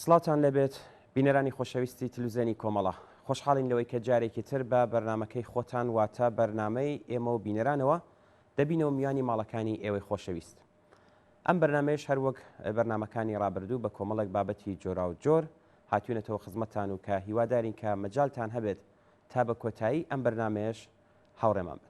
سڵاتان لەبێت بینەرانی خۆشەویستی تلوزیۆنی کۆمەڵە خۆشحاڵین لەوەی کە جارێکی تر بە بەرنمەکەی خۆتان واتە بەرنمەی ئێمە و بینەرانەوە دەبینەوە میوانی ماڵەکانی ئێوەی خۆشەویست. ئەم بەرنمەیەش هەروەک بەرنمەکانی ڕابردوو بە کۆمەڵێک بابەتی جۆرا و جۆر هاتوونەتەوە خزمەتتان و کە هیوادارین کە مەجالتان هەبێت تا بە کۆتایی ئەم بەرنمەیەش هاوڕێمان بن.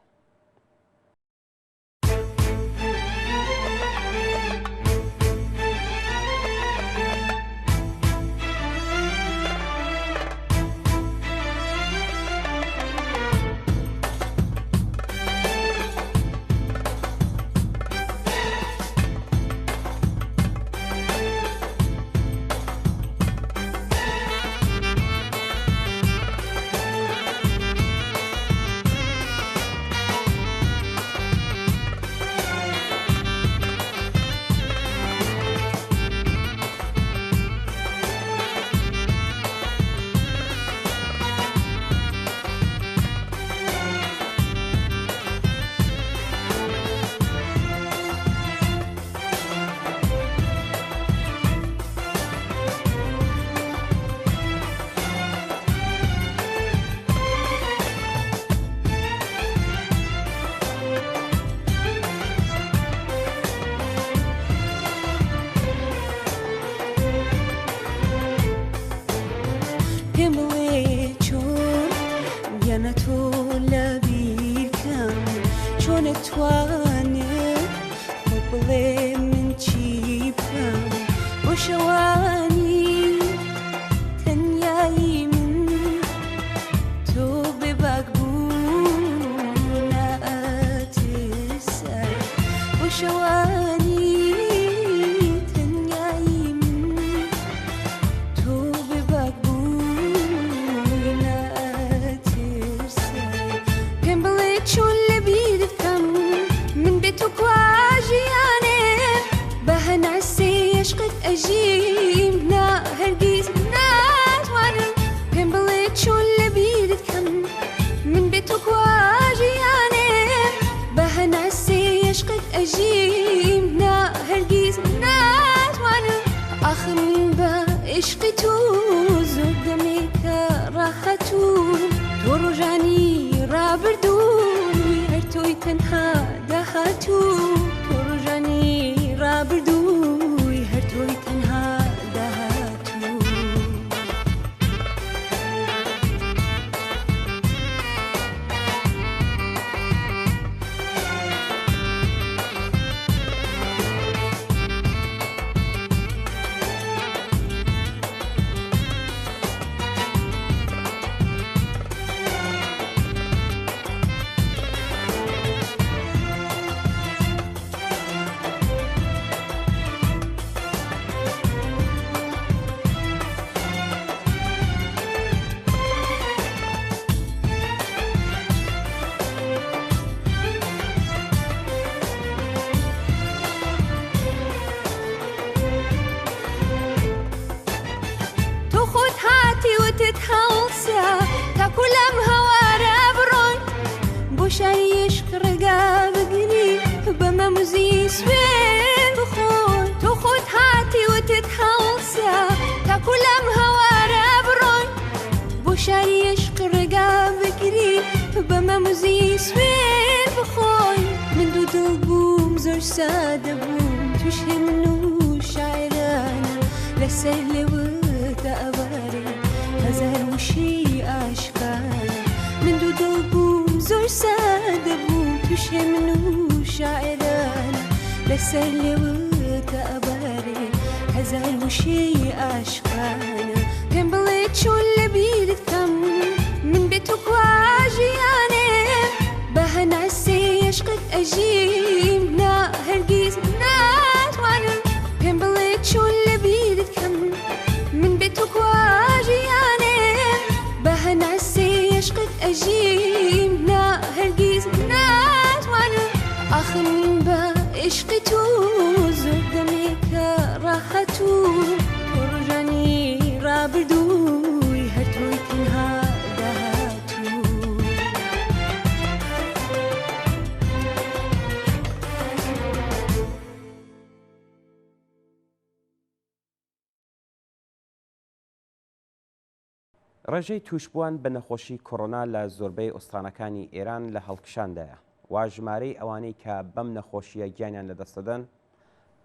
ڕێژەی توشبووان بە نەخۆشی کۆڕۆنا لە زۆربەی ئۆستانەکانی ئێران لە هەڵکشاندایە وا ژمارەی ئەوانەی کە بەم نەخۆشیە گیانیان لەدەستدەن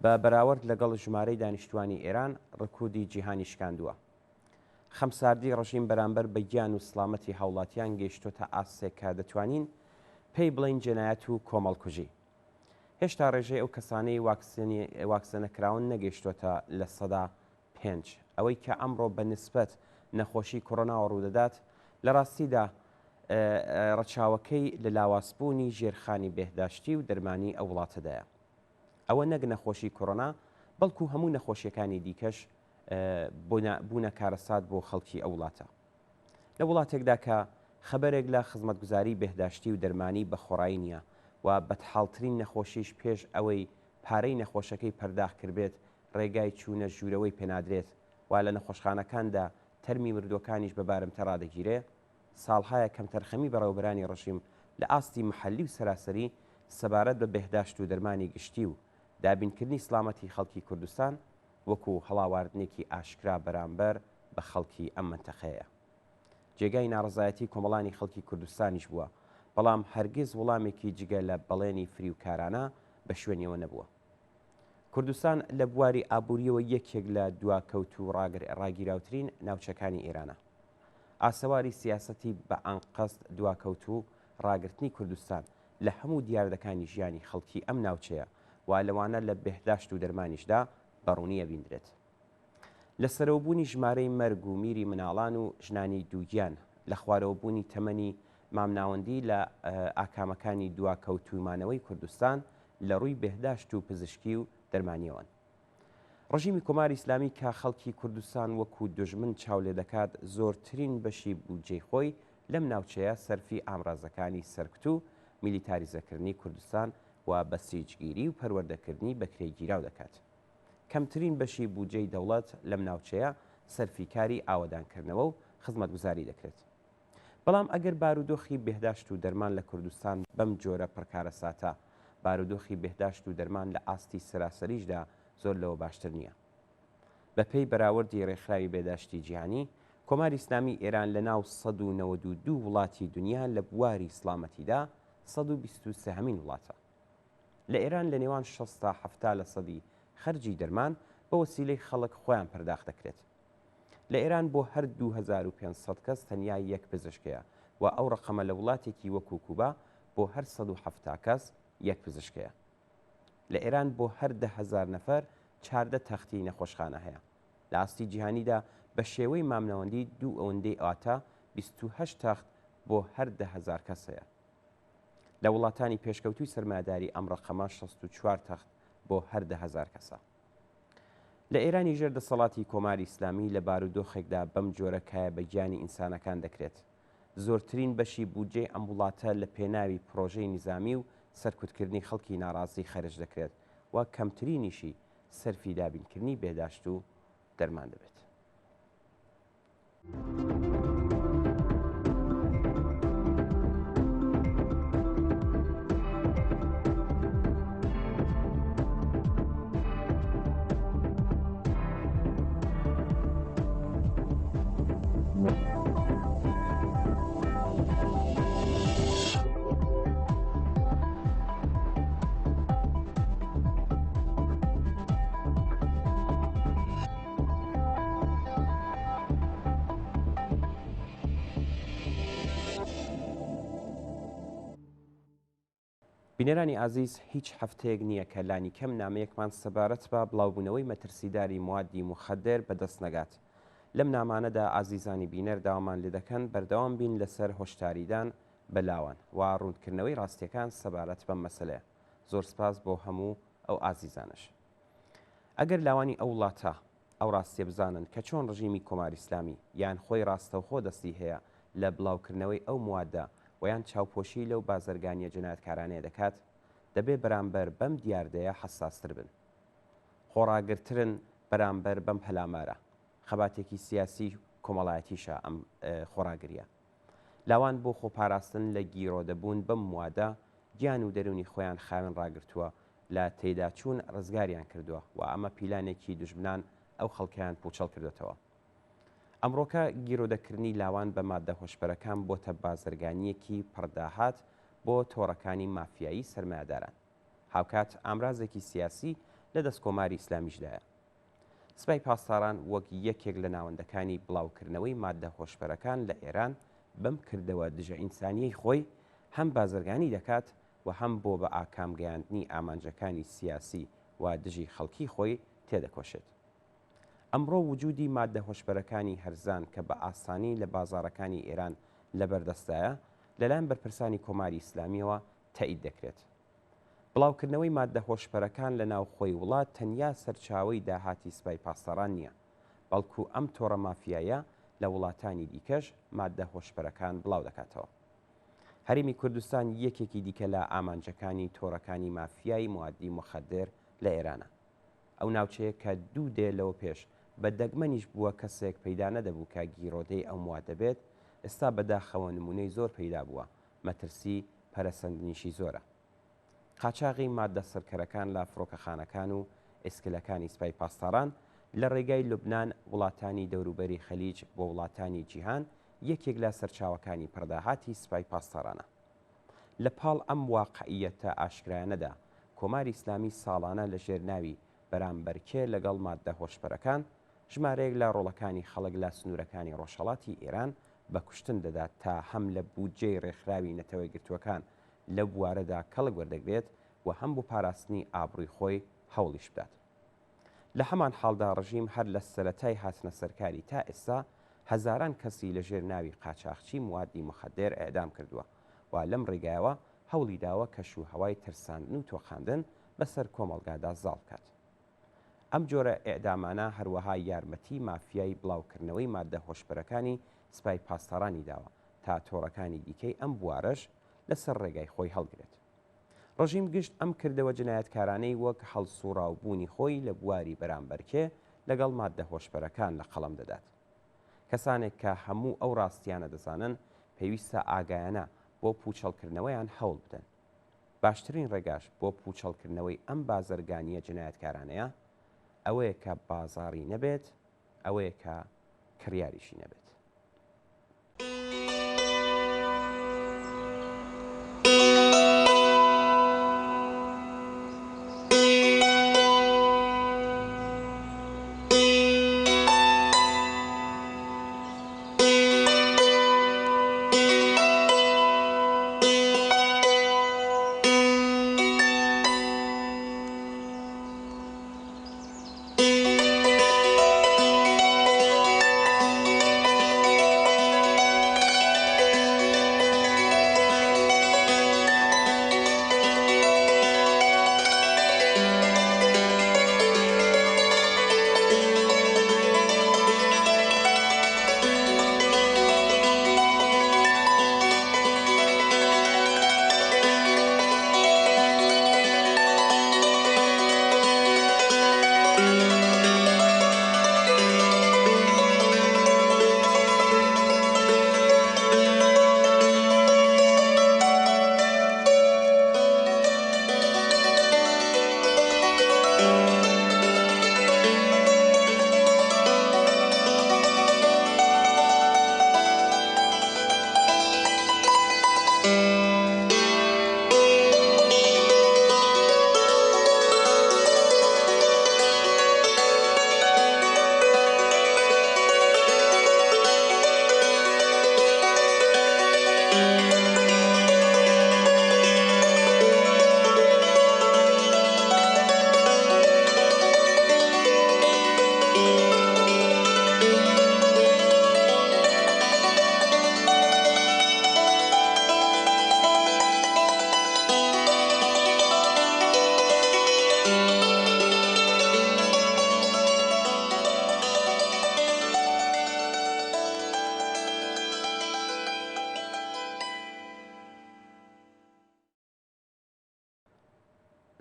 بە بەراورد لەگەڵ ژمارەی دانیشتوانی ئێران ڕکودی جیهانی شکاندووە. خەمساردی ڕژیم بەرامبەر بە گیان و سڵامەتی هاوڵاتیان گەیشتۆتە ئاسێک کە دەتوانین پێی بڵین جەنایەت و کۆمەڵکوژی. هێشتا ڕێژەی ئەو کەسانەی واکسنەکراون نەگەیشتۆتە لە سەدا 5 ئەوەی کە ئەمڕۆ بە نسبەت نەخۆشی کۆڕۆناوە ڕوودەدات لە ڕاستیدا ڕەچاوەکەی لە لاواسبوونی ژێرخانی بێهداشتی و دەرمانی ئەو وڵاتەدایە. ئەوە نەک نەخۆشی کۆڕۆنا بەڵکو هەموو نەخۆشیەکانی دیکەش بوونە کارەسات بۆ خەڵکی ئەو وڵاتە. لە وڵاتێکدا کە خەبەرێک لە خزمەتگوزاری بێهداشتی و دەرمانی بە خۆڕایی نییە و بەتحاڵترین نەخۆشیش پێش ئەوەی پارەی نەخۆشەکەی پەرداخ کردبێت ڕێگای چوونە ژوورەوەی پێنادرێت و لە نەخۆشخانەکاندا تەرمی مردوەکانیش بە بارمتە ڕادەگیرێ، ساڵهایە کەم تەرخەمی بەڕێوەبەرانی ڕژیم لە ئاستی محەلی و سەراسەری سەبارەت بە بێهداشت و دەرمانی گشتی و دابینکردنی سڵامەتی خەڵکی کوردستان وەکو هەڵاواردنێکی ئاشکرا بەرامبەر بە خەڵکی ئەم منتەقەیە. جێگای ناڕزایەتی کۆمەڵانی خەڵکی کوردستانیش بووە، بەڵام هەرگیز وەڵامێکی جگە لە بەڵێنی فریوکارانە بە شوێنیەوە نەبووە. کوردستان لە بواری ئابوووریەوە یەکێک لە دواکەوت و ڕاگیراوترین ناوچەکانی ئێرانە. ئاسەواری سیاسەتی بە ئەنقەست دواکەوت و ڕاگررتنی کوردستان لە هەموو دیاردەکانی ژیانی خەڵکی ئەم ناوچەیە و لەوانە لە بێهداشت و دەرمانیشدا بەڕوونیە بیندرێت. لە سەرەوەبوونی ژمارەی مەرگ و میری مناڵان و ژنانی دووگیان لە خوارەوەبوونی تەمەنی مامناوەندی لە ئاکامەکانی دواکەوتومانەوەی کوردستان لە ڕووی بێهداشت و پزیشکی و دەرمانیەوەن. ڕژیمی کۆماری ئیسلامی کە خەڵکی کوردستان وەکو دژمن چاو لێ دەکات زۆرترین بەشی بودجەی خۆی لەم ناوچەیە سەرفی ئامرازەکانی سەرکت و میلیتاریزەکردنی کوردستان و بەسیجگیری و پەروەردەکردنی بەکرێگیراو دەکات. کەمترین بەشی بودجەی دەوڵەت لەم ناوچەیە سەرفی کاری ئاوەدانکردنەوە و خزمەتگوزاری دەکرێت. بەڵام ئەگەر بارودۆخی بێهداشت و دەرمان لە کوردستان بەم جۆرە پڕکارە ساتە، بارودۆخی بێهداشت و دەرمان لە ئاستی سەراسەریشدا زۆر لەوە باشتر نییە. بەپێی بەراوردی ڕێکخراوی بێداشتی جیهانی، کۆماری ئیسلامی ئێران لە ناو 192 وڵاتی دنیا لە بواری سڵامەتیدا 123هەمین وڵاتە. لە ئێران لە نێوان 60 تا 70 لە سەدی خەرجی دەرمان بە وەسیلەی خەڵک خۆیان پرداخ دەکرێت. لە ئێران بۆ هەر 2500 کەس تەنیا یەک پزیشکەیە و ئەو ڕقەمە لە وڵاتێکی وەکو کوبا بۆ هەر 170 کەس یەک پزیشکەیە. لە ئێران بۆ هەر 10,000 نەفەر 14 تەختی نەخۆشخانە هەیە. لە ئاستی جیهانیدا بە شێوەی مامنەوەندی دوو ئەوەندەی ئاتە 28 تەخت بۆ هەر 10,000 کەس هەیە. لە وڵاتانی پێشکەوتوی سەرمایه‌داری ئەم ڕقەمە 64 تەخت بۆ هەر 10,000 کەسە. لە ئێرانی ژێر دەسەڵاتی کۆماری ئیسلامی لە بارودۆخێکدا بەم جۆرە کایە بە گیانی ئینسانەکان دەکرێت. زۆرترین بەشی بودجەی ئەم وڵاتە لە پێناوی پرۆژەی نیزامی و سەرکوتکردنی خەڵکی ناڕازی خەرج دەکرێت و کەمترینیشی سەرفی دابینکردنی بێداشت و دەرمان دەبێت. بینەرانی ئازیز، هیچ هەفتەیەک نییە کە لانی کەم نامەیەکمان سەبارەت بە بڵاوبوونەوەی مەترسیداری موادی مخەدر بەدەست نەگات. لەم نامانەدا ئازیزانی بینەر داوامان لێ دەکەن بەردەوام بین لەسەر هۆشداریدان بەلاوان و ڕوونکردنەوەی ڕاستیەکان سەبارەت بەم مەسەلەیە. زۆر سپاس بۆ هەموو ئەو ئازیزانش. ئەگەر لاوانی ئەو وڵاتە ئەو ڕاستیە بزانن کە چۆن ڕژیمی کۆماری ئیسلامی یان خۆی ڕاستەوخۆ دەستی هەیە لە بڵاوکردنەوەی ئەو موادە و یان چاوپۆشی لەو بازرگانیە جەنایەتکارانەیە دەکات، دەبێ بەرامبەر بەم دیاردەیە حەساستر بن. خۆڕاگرترن بەرامبەر بەم هەلامارە. خەباتێکی سیاسی کۆمەڵایەتیشە ئەم خۆڕاگریە. لاوان بۆ خۆپاراستن لە گیرۆدەبوون بەم موادە گیان و دەرونی خۆیان خاوێن ڕاگرتووە لە تێیدا چوون ڕزگاریان کردووە و ئەمە پیلانێکی دوژمنان ئەو خەڵکیان پوچەڵ کردوێتەوە. ئەمڕۆکە گیرۆدەکردنی لاوان بە ماددە هۆشبەرەکان بۆتە بازرگانیەکی پڕداهات بۆ تۆڕەکانی مافیایی سەرمایه‌داران. هاوکات ئامرازێکی سیاسی لە دەست کۆماری ئیسلامیشدایە. سوپای پاسداران وەک یەکێک لە ناوەندەکانی بڵاوکردنەوەی ماددە هۆشبەرەکان لە ئێران بەم کردەوە دژە ئینسانیەی خۆی هەم بازرگانی دەکات و هەم بۆ بە ئاکامگەیاندنی ئامانجەکانی سیاسی و دژی خەڵکی خۆی تێدەکۆشێت. ئەمڕۆ وجودی ماددە هۆشبەرەکانی هەرزان کە بە ئاسانی لە بازاڕەکانی ئێران لەبەردەستایە لەلایەن بەرپرسانی کۆماری ئیسلامیەوە تایید دەکرێت. بڵاوکردنەوەی ماددە هۆشبەرەکان لە ناوخۆی وڵات تەنیا سەرچاوەی داهاتی سوپای پاسداران نییە، بەڵکو ئەم تۆڕە مافیایە لە وڵاتانی دیکەش ماددە هۆشبەرەکان بڵاو دەکاتەوە. هەرێمی کوردستان یەکێکی دیکە لە ئامانجەکانی تۆڕەکانی مافیایی موادی مخەدر لە ئێرانە. ئەو ناوچەیە کە 2 دێ لەوە پێش بە دەگمەنیش بووە کەسێک پەیدا نەدەبوو کە گیرۆدەی ئەو موادە بێت، ئێستا بەداخەوە نمونەی زۆر پەیدا بووە، مەترسی پەرەسەندنیشی زۆرە. قاچاغی ماددە سەرکەرەکان لە فڕۆکەخانەکان و ئێسکلەکانی سوپای پاسداران لە ڕێگای لوبنان، وڵاتانی دەوروبەری خەلیج بۆ وڵاتانی جیهان یەکێک لە سەرچاوەکانی پڕداهاتی سوپای پاسدارانە. لە پاڵ ئەم واقعیەتە ئاشکرایانەدا کۆماری ئیسلامی ساڵانە لە ژێرناوی بەرامبەرکێ لەگەڵ ماددە هۆشبەرەکان ژمارەیەک لە ڕۆڵەکانی خەڵک لە سنوورەکانی ڕۆژهەڵاتی ئێران بە کوشتن دەدات تا هەم لە بودجەی ڕێکخراوی نەتەوەی گرتووەکان لە بوارەدا کەڵک وەردەگرێت و هەم بۆ پاراستنی ئابڕووی خۆی هەوڵیش بدات. لە هەمان حاڵدا ڕژیم هەر لە سەرەتای هاتنە سەرکاری تا ئێستا هەزاران کەسی لە ژێر ناوی قاچاقچی موادی مخەدر ئێدام کردووە و لەم ڕێگایەوە هەوڵی داوە کەش و هەوای ترساندن و تۆخاندن بەسەر کۆمەڵگادا زاڵ بکات. ئەم جۆرە ئێدامانە هەروەها یارمەتی مافیای بڵاوکردنەوەی ماددە هۆشبەرەکانی سوپای پاسدارانی داوە تا تۆڕەکانی دیکەی ئەم بوارەش لەسەر ڕێگای خۆی هەڵگرێت. ڕژیم گشت ئەم کردەوە جنایەتکارانەی وەک هەڵسوڕاوبوونی خۆی لە بواری بەرامبەرکێ لەگەڵ ماددە هۆشبەرەکان لە قەڵەم دەدات. کەسانێک کە هەموو ئەو ڕاستیانە دەزانن پێویستە ئاگایانە بۆ پوچەڵکردنەوەیان هەوڵ بدەن. باشترین ڕێگاش بۆ پوچەڵکردنەوەی ئەم بازرگانیە جنایەتکارانەیە ئەوەیە کە بازاڕی نەبێت، ئەوەیە کە کڕیاریشی نەبێت.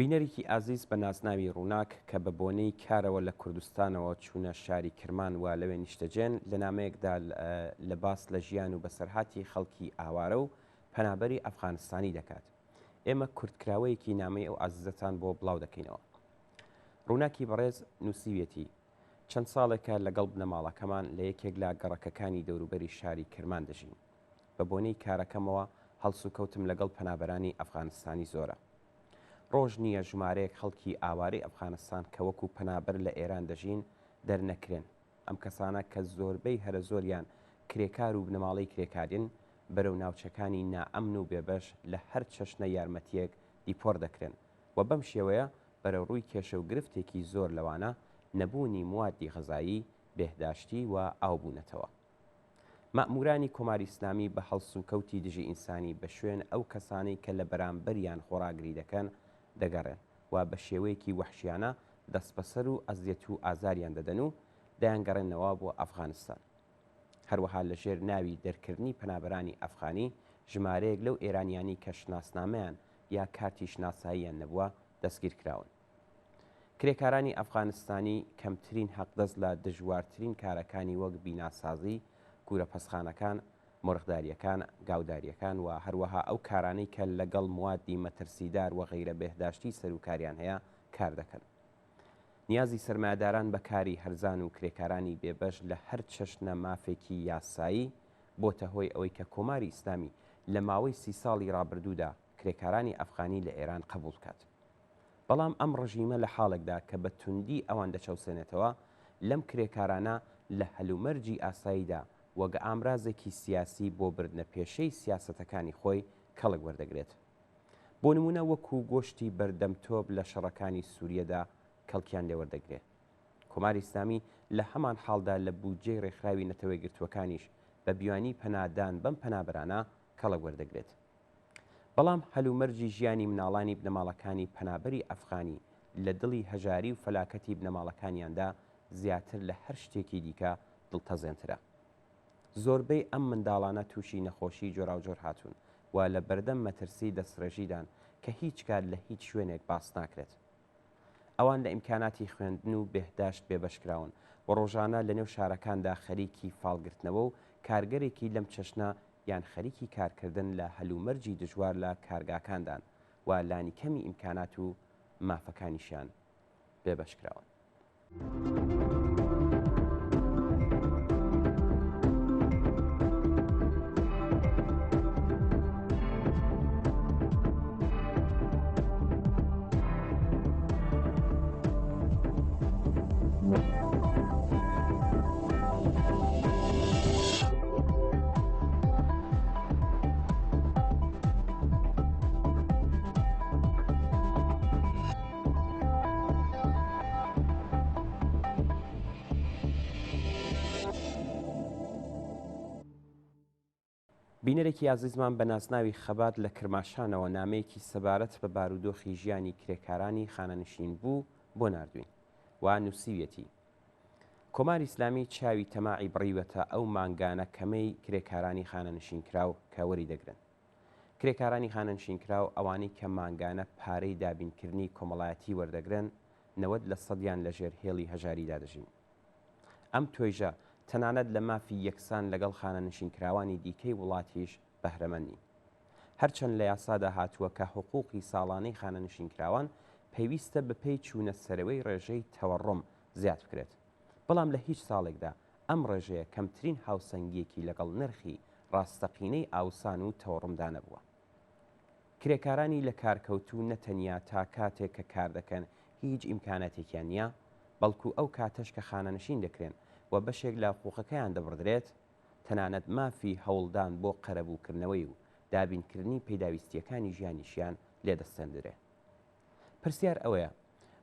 بینەرێکی ئازیز بە نازناوی ڕووناک کە بە بۆنەی کارەوە لە کوردستانەوە چوونە شاری کرمان و لەوێ نیشتەجێن لە نامەیەکدا لە باس لە ژیان و بەسەرهاتی خەڵکی ئاوارە و پەنابەری ئەفغانستانی دەکات. ئێمە کورتکراوەیەکی نامەی ئەو ئازیزەتان بۆ بڵاو دەکەینەوە. ڕووناکی بەڕێز نووسیوێتی چەند ساڵێکە لەگەڵ بنەماڵەکەمان لە یەکێک لە گەڕەکەکانی دەوروبەری شاری کرمان دەژین. بە بۆنەی کارەکەمەوە هەڵس و کەوتم لەگەڵ پەنابەرانی ئەفغانستانی زۆرە. ڕۆژ نییە ژمارەیەک خەڵکی ئاوارەی ئەفغانستان کە وەکو پەنابەر لە ئێران دەژین دەرنەکرێن. ئەم کەسانە کە زۆربەی هەرە زۆریان کرێکار و بنەماڵەی کرێکارین بەرەو ناوچەکانی نائەمن و بێبەش لە هەر چەشنە یارمەتیەک دیپۆر دەکرێن و بەم شێوەیە بەرەو ڕووی کێشە و گرفتێکی زۆر لەوانە نەبوونی موادی غەزایی، بێهداشتی و ئاوبوونەتەوە. مەئمورانی کۆماری ئیسلامی بە هەڵس و کەوتی دژی ئینسانی بە شوێن ئەو کەسانەی کە لە بەرامبەریان خۆراگری دەکەن دەگەڕێن و بە شێوەیەکی وەحشیانە دەست بەسەر و ئەزیەت و ئازاریان دەدەن و دەیانگەڕێنەوە بۆ ئەفغانستان. هەروەها لە ژێر ناوی دەرکردنی پەنابەرانی ئەفغانی ژمارەیەک لەو ئێرانیانی کە شناسنامەیان یا کارتی شناساییان نەبووە دەستگیر کراون. کرێکارانی ئەفغانستانی کەمترین حەقدەست لە دژوارترین کارەکانی وەک بیناسازی، گورە پەسخانەکان، مۆرخداریەکان، گاوداریەکان و هەروەها ئەو کارانەی کە لەگەڵ موادی مەترسیدار و غەیرە بێهداشتی سەرۆکاریان هەیە کار دەکەن. نیازی سەرمایه‌داران بە کاری هەرزان و کرێکارانی بێبەش لە هەر چەشنە مافێکی یاسایی بۆتە هۆی ئەوەی کە کۆماری ئیسلامی لە ماوەی 30 ساڵی ڕابردوودا کرێکارانی ئەفغانی لە ئێران قبول بکات. بەڵام ئەم ڕژیمە لە حاڵێکدا کە بە توندی ئەوان دەچەوسێنێتەوە لەم کرێکارانە لە هەلومەرجی ئاساییدا وەگە ئامرازێکی سیاسی بۆ بردنە پێشەی سیاسەتەکانی خۆی کەڵک وەردەگرێت. بۆ نمونە وەکو گۆشتی بەردەمتۆب لە شەڕەکانی سووریەدا کەڵکیان لێوەردەگرێت. کۆماری ئیسلامی لە هەمان حاڵدا لە بودجەی ڕێکخراوی نەتەوەی گرتووەکانیش بە بیانی پەنادان بەم پەنابەرانە کەڵک وەردەگرێت. بەڵام هەلومەرجی ژیانی مناڵانی بنەماڵەکانی پەنابەری ئەفغانی لە دڵی هەژاری و فەلاکەتی بنەماڵەکانیاندا زیاتر لە هەر شتێکی دیکە دڵتەزێنترە. زۆربەی ئەم منداڵانە تووشی نەخۆشی جۆراوجۆر هاتوون و لە بەردەم مەترسی دەستڕێژیدان کە هیچ کات لە هیچ شوێنێک باس ناکرێت. ئەوان لە ئیمکاناتی خوێندن و بێهداشت بێبەشکراون و ڕۆژانە لە نێو شارەکاندا خەریکی فاڵگرتنەوە و کارگەرێکی لەم چەشنە یان خەریکی کارکردن لە هەلومەرجی دژوار لە کارگاکاندان و لانی کەمی ئیمکانات و مافەکانیشیان بێبەشکراون. بینەرێکی یازیزمان بە ناسناوی خەبات لە کرماشانەوە نامەیەکی سەبارەت بە بارودۆخی ژیانی کرێکارانی خانەنشین بوو بۆ نردوین و نووسیویەتی. کۆماری ئیسلامی چاوی تەماعی بڕیوەتە ئەو مانگانە کەمەی کرێکارانی خانەنشینکراو کە وەری دەگرن. کرێکارانی خانەنشینکراو ئەوانەی کە مانگانە پارەی دابینکردنی کۆمەڵایەتی وەردەگرن 90% لە ژێر هێڵی هەژاریدا دەژین. ئەم توێژە تەنانەت لە مافی یەکسان لەگەڵ خانەنشینکراوانی دیکەی وڵاتیش بەهرەمەندی. هەرچەند لە یاسادا هاتووە کە حقوقی ساڵانەی خانەنشینکراوان پێویستە بەپێی چوونە سەرەوەی ڕێژەی تەوەڕۆم زیاد بکرێت. بەڵام لە هیچ ساڵێکدا ئەم ڕێژەیە کەمترین هاوسەنگیەکی لەگەڵ نرخی ڕاستەقینەی ئاوسان و تەوەڕمدا نەبووە. کرێکارانی لە کارکەوتو نەتەنیا تا کاتێک کە کار دەکەن هیچ ئیمکاناتێکیان نییە، بەڵکو ئەو کاتەش کە خانەنشین دەکرێن و بەشێک لە حقوقەکەیان دەبڕدرێت، تەنانەت مافی هەوڵدان بۆ قەرەبووکردنەوەی و دابینکردنی پێداویستیەکانی ژیانیشیان لێدەستێنرێ. پرسیار ئەوەیە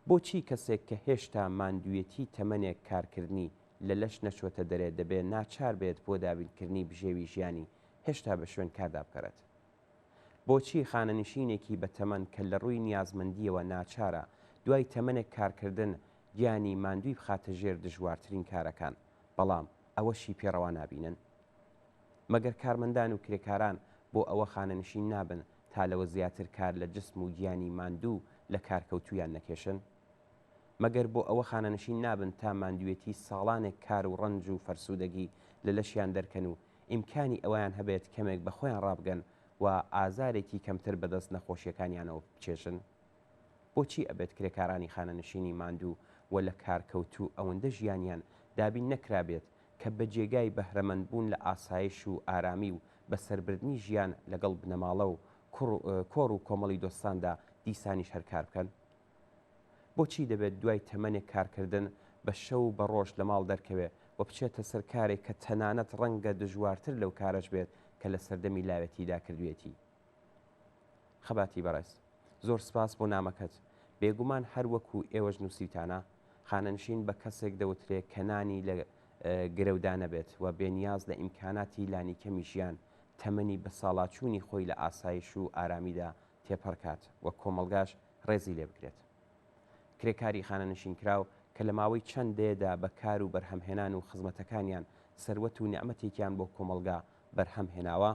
بۆچی کەسێک کە هێشتا ماندوویەتی تەمەنێک کارکردنی لە لەش نەچۆتە دەرێ دەبێت ناچار بێت بۆ دابینکردنی بژێوی ژیانی هێشتا بە شوێن کاردا بکەرێت؟ بۆچی خانەنشینێکی بە تەمەن کە لە ڕووی نیازمەندیەوە ناچارە دوای تەمەنێک کارکردن گیانی ماندووی بخاتە ژێر دژوارترین کارەکان، بەڵام ئەوەشی پێڕەوا نابینن؟ مەگەر کارمەندان و کرێکاران بۆ ئەوە خانەنشین نابن تا لەوە زیاتر کار لە جسم و گیانی ماندوو لە کارکەوتویان نەکێشن؟ مەگەر بۆ ئەوە خانەنشین نابن تا ماندوویەتی ساڵانێک کار و ڕەنج و فەرسوودەگی لە لەشیان دەرکەن و ئیمکانی ئەویان هەبێت کەمێک بە خۆیان ڕابگەن و ئازارێکی کەمتر بەدەست نەخۆشیەکانیانەوە بچێژن؟ بۆچی ئەبێت کرێکارانی خانەنشینی ماندوو و لە کارکەوتوو ئەوەندە ژیانیان دابین نەکرابێت کە بە جێگای بەهرەمەندبوون لە ئاسایش و ئارامی و بەسەربردنی ژیان لەگەڵ بنەماڵە و کۆڕ و کۆمەڵی دۆستاندا دیسانیش هەرکار بکەن؟ بۆچی دەبێت دوای تەمەنێک کارکردن بە شەو بە ڕۆژ لە ماڵ دەرکەوێ و بچێتە سەر کارێک کە تەنانەت ڕەنگە دژوارتر لەو کارەش بێت کە لە سەردەمی لاوێتیدا کردوێتی؟ خەباتی بەڕێز، زۆر سپاس بۆ نامەکەت. بێگومان هەر وەکو ئێوەش نووسیتانە خانەنشین بە کەسێک دەوترێت کە نانی لە گرەودانە بێت و بێنیاز لە ئیمکاناتی لانیکەمی ژیان تەمەنی بە ساڵاچوونی خۆی لە ئاسایش و ئارامیدا تێپەڕکات و کۆمەڵگاش ڕێزی لێ بکرێت. کرێکاری خانەنشینکراو کە لە ماوەی چەند دێدا بە کار و بەرهەمهێنان و خزمەتەکانیان سەروەت و نیعمەتێکیان بۆ کۆمەڵگا بەرهەمهێناوە،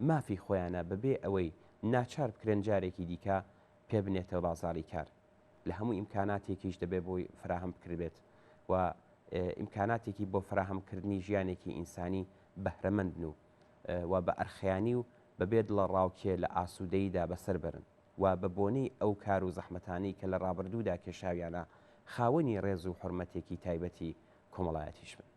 مافی خۆیانە بەبێ ئەوەی ناچار بکرێن جارێکی دیکە پێ بنێتەوە بازاڕی کار. لە هەموو ئیمکاناتێکیش دەبێت بۆی فراهم بکرێت و ئیمکاناتێکی بۆ فراهمکردنی ژیانێکی ئینسانی بەهرەمەندن و بە ئەرخیانی و بەبێت لە ڕاوکێ لە ئاسوودەیدا بەسەر برن و بە بۆنەی ئەو کار و زەحمەتانی کە لە ڕابردوودا کێشاویانە خاوەنی ڕێز و حورمەتێکی تایبەتی کۆمەڵایەتیش بن.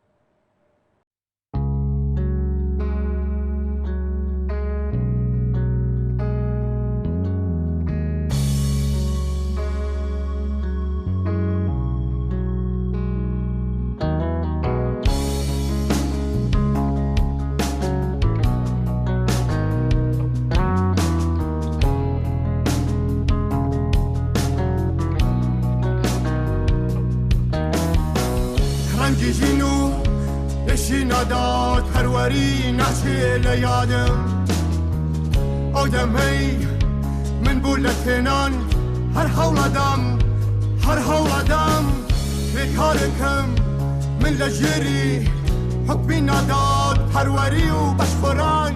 داد پروری نچه لیادم آدمی من بولتنان هر حولدم بکارکم من لجری حکمی نداد پروری و بشخوران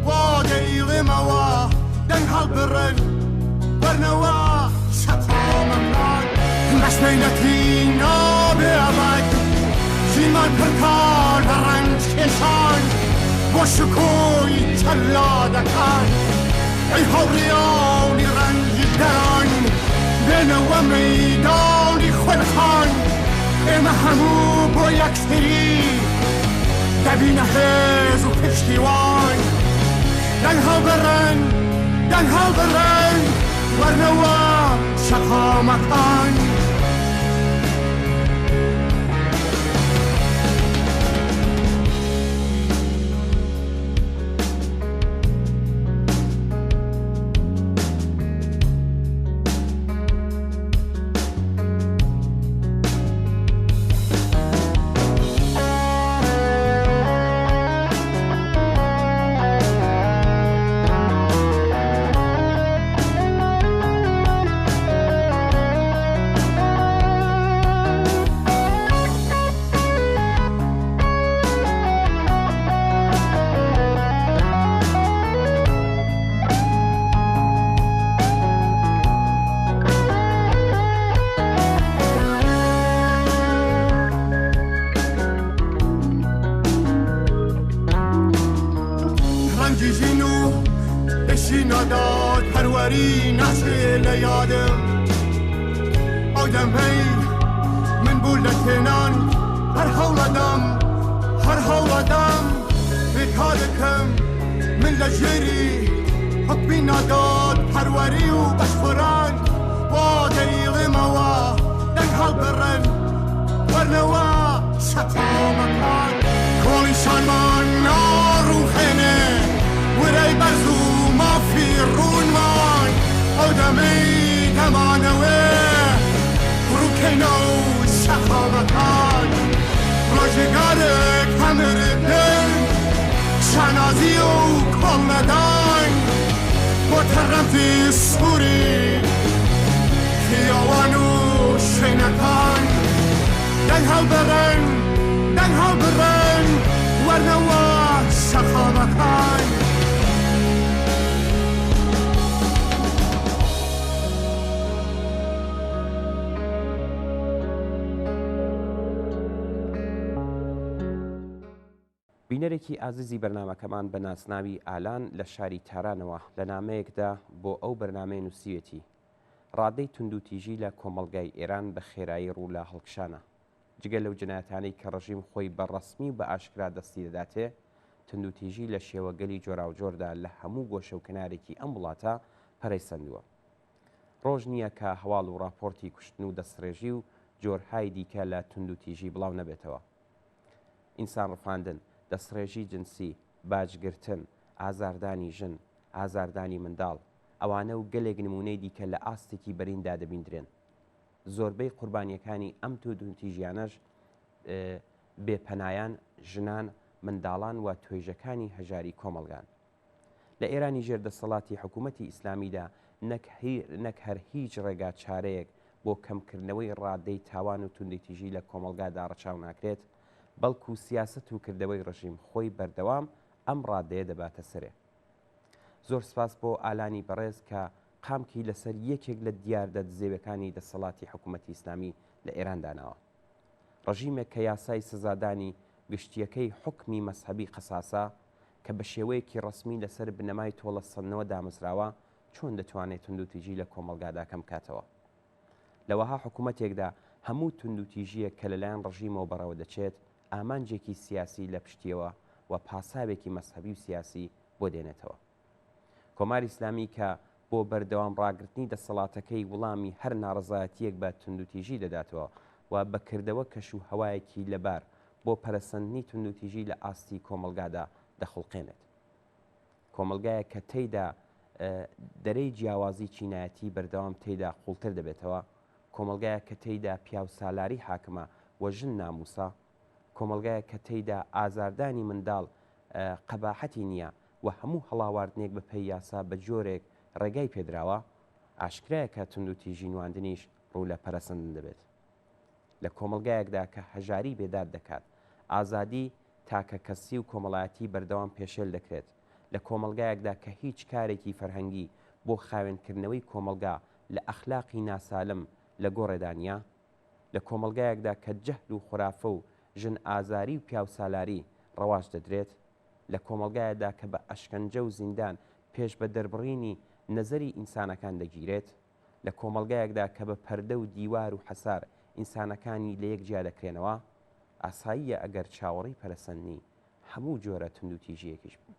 واده ایغموا دن حال برن برنوا شطا ممنان مشمینتی نابه عبد زیمان پرکار و رنج کشان با شکوی چلادکان ای حوریانی رنج دران بنو میدانی خلخان اما همو با یک سری دبین حز و پشتیوان دنها برن ورنوا شقا مکان داد پروری نچه لیادم آدمی من بولتنان هر حولدم بکارکم من لجری حکمی نداد پروری و بشخوران واده ایغموا دن حال برن ورنوا شطا مکان کولیشان من ناروخنه وری برزو مافی رونمان آدمی دمانوه روکنو شقا مکان روژگار کمر دل شنازی و کامدان با طرف سوری خیاوانو شینکان دنها برن ورنوا شقا مکان بینەرێکی ئازیزی بەرنامەکەمان بە ناسناوی ئالان لە شاری تارانەوە لە نامەیەکدا بۆ ئەو بەرنامەی نووسیوێتی ڕادەی توندوتیژی لە کۆمەڵگای ئێران بە خێرایی ڕوو لە هەڵکشانە. جگە لەو جنایەتانەی کە ڕژیم خۆی بەڕەسمی و بە ئاشکرا دەستی دەداتێ، توندوتیژی لە شێوەگەلی جۆراوجۆردا لە هەموو گۆشە و کنارێکی ئەم وڵاتە پەرەیسەندووە. ڕۆژ نییە کە هەواڵ و راپۆرتی کوشتن و دەستڕێژی و جۆرهای دیکە لە توندوتیژی بڵاو نەبێتەوە. ئینسان ڕفاندن، دەستڕێژی جنسی، باجگرتن، ئازاردانی ژن، ئازاردانی منداڵ، ئەوانە و گەلێک نمونەی دیکە لە ئاستێکی بەریندا دەبیندرێن. زۆربەی قوربانیەکانی ئەم توندوتیژیانەش بێپەنایان، ژنان، منداڵان و توێژەکانی هەژاری کۆمەڵگان. لە ئێرانی ژێردەسەڵاتی حکوومەتی ئیسلامیدا نەک هەر هیچ ڕێگا چارەیەک بۆ کەمکردنەوەی ڕادەی تاوان و توندوتیژی لە کۆمەڵگادا ڕەچاو ناکرێت، بەڵکو سیاست و کردەوەی ڕژیم خۆی بەردەوام ئەم ڕادەیە دەباتە سرێ. زۆر سپاس بۆ ئالانی بەڕێز کە قامکی لەسەر یەکێک لە دیاردە دزێوەکانی دەسەڵاتی حکوومەتی ئیسلامی لە ئێران داناوە. ڕژیمێک کە یاسای سزادانی گشتیەکەی حکمی مەسحەبی قەساسە کە بە شێوەیەکی ڕسمی لەسەر بنەمای تۆڵە سەدنەوە دامەزراوە، چۆن دەتوانێت توندوتیژی لە کۆمەڵگادا کەم کاتەوە؟ لەوەها حکوومەتێکدا هەموو توندوتیژیە کە لەلایەن ڕژیمەوە بەڕەوە دەچێت ئامانجێکی سیاسی لە پشتیەوە و پاساوێکی مەسحەبی و سیاسی بۆ دێنێتەوە. کۆماری ئیسلامی کە بۆ بەردەوام ڕاگررتنی دەسەڵاتەکەی وڵامی هەر ناڕزایەتیەک بە توندوتیژی دەداتەوە و بەکردەوە کەش و هەوایەکی لەبار بۆ پەرەسەندنی توندوتیژی لە ئاستی کۆمەلگادا دەخڵقێنێت. کۆمەلگایە کە تێیدا دەرەی جیاوازی چینایەتی بەردەوام تێیدا قوڵتر دەبێتەوە، کۆمەلگایە کە تێیدا پیاو سالاری حاکمە و ژن ناموسا، کۆمەلگایە کە تێیدا ئازاردانی منداڵ قەباحەتی نییە و هەموو هەڵاواردنێک بە پێی یاسا بە جۆرێک ڕێگای پێدراوە، ئاشکرایە کە توندوتیژی نواندنیش ڕوو لە پەرەسەندن دەبێت. لە کۆمەلگایەکدا کە هەژاری بێداد دەکات، ئازادی تاکە کەسی و کۆمەڵایەتی بەردەوام پێشێل دەکرێت. لە کۆمەلگایەکدا کە هیچ کارێکی فەرهەنگی بۆ خاوێنکردنەوەی کۆمەلگا لە ئەخلاقی ناسالم لە گۆڕێدانیا، لە کۆمەلگایەکدا کە جەهل و خورافە و ژن ئازاری و پیاو سالاری ڕەواج دەدرێت، لە کۆمەلگایەدا کە بە ئەشکەنجە و زیندان پێش بە دەربڕینی نەزەری ئینسانەکان دەگیرێت، لە کۆمەلگایەکدا کە بە پەردە و دیوار و حەسار ئینسانەکانی لە یەک جیا دەکرێنەوە، ئاساییە ئەگەر چاوەڕی پەرەسەندنی هەموو جۆرە توندوتیژیەکیش بوو.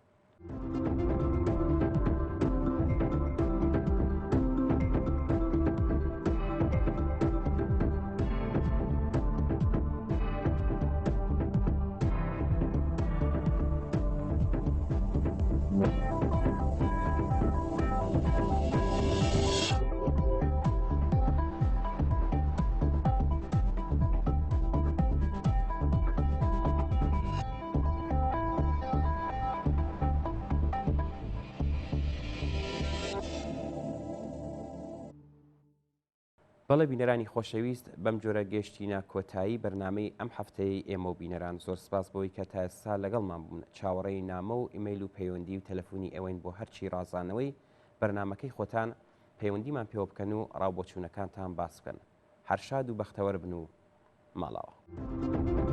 بەڵێ بینەرانی خۆشەویست، بەم جۆرە گەشتینە کۆتایی بەرنامەی ئەم هەفتەیە ئێمە و بینەران زۆر سپاس بۆی کە تا ئێستا لەگەڵمان بوون. چاوەڕێی نامە و ئیمەیل و پەیوەندی و تەلەفۆنی ئێوەین بۆ هەرچی ڕازانەوەی بەرنمەکەی خۆتان پەیوەندیمان پێوە بکەن و ڕاوبۆچوونەکانتان باس بکەن. هەر شاد و بەختەوەر بن و ماڵاوە.